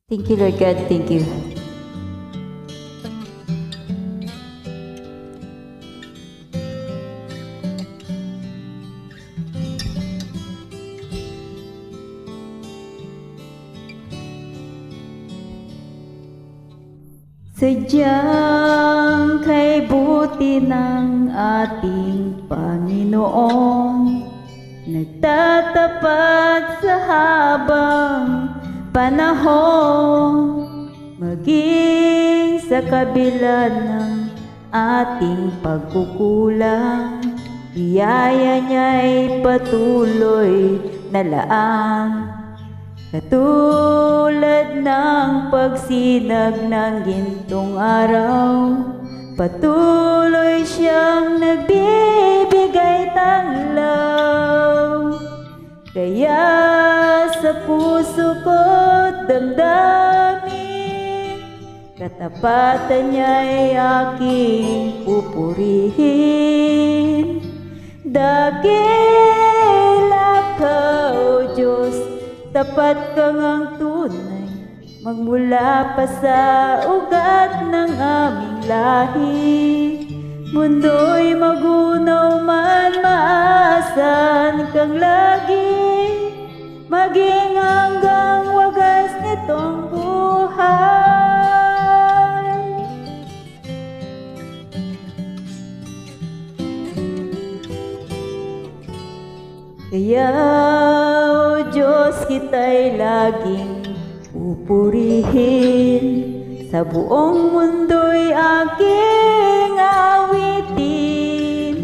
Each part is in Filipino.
Thank you, Lord God. Thank you. Sadyang kay buti ng ating Panginoon, nagtatapat sa habang panahon, maging sa kabila ng ating pagkukulang, biyaya niya'y patuloy na laan. Katulad ng pagsinag ng gintong araw, patuloy siyang nagbibigay tanglaw. Kaya sa puso ko't damdamin, katapatan niya'y aking pupurihin. Dakila ka, O Diyos, tapat kang ang tunay, magmula pa sa ugat ng aming lahi. Mundo'y magunaw man, maasahan kang lagi, maging hanggang wagas nitong buhay. Kaya, O Diyos, kita'y laging pupurihin, sa buong mundo'y aking awitin.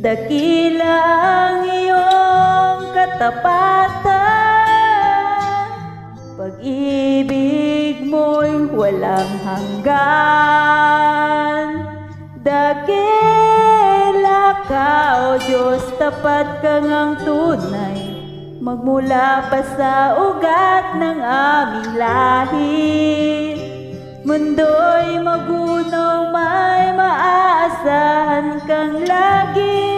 Dakila ang iyong katapatan, pag-ibig mo'y walang hanggan. Dakila ka, O Diyos, tapat kang ang tunay, magmula pa sa ugat ng aming lahi. Mundo'y magunaw, may maaasahan kang lagi,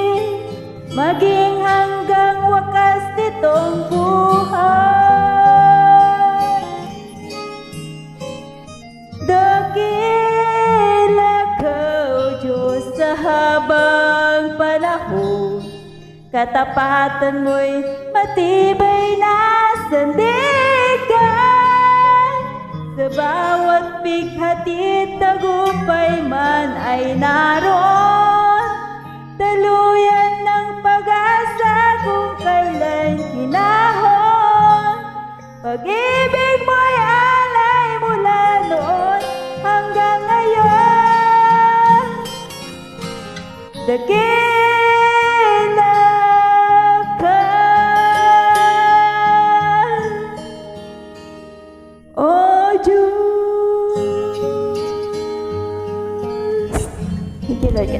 maging hanggang wakas nitong buhay. Dakila ka, O Diyos, sa habang panahon, katapatan mo'y matibay na sandigan. Sa bawat bighati, tagumpay man ay naroon, daluyan ng pag-asa kung kailan hinahon. Pag-ibig mo'y alay mula noon hanggang ngayon. Dakila ka, O Diyos. Thank you, Lord.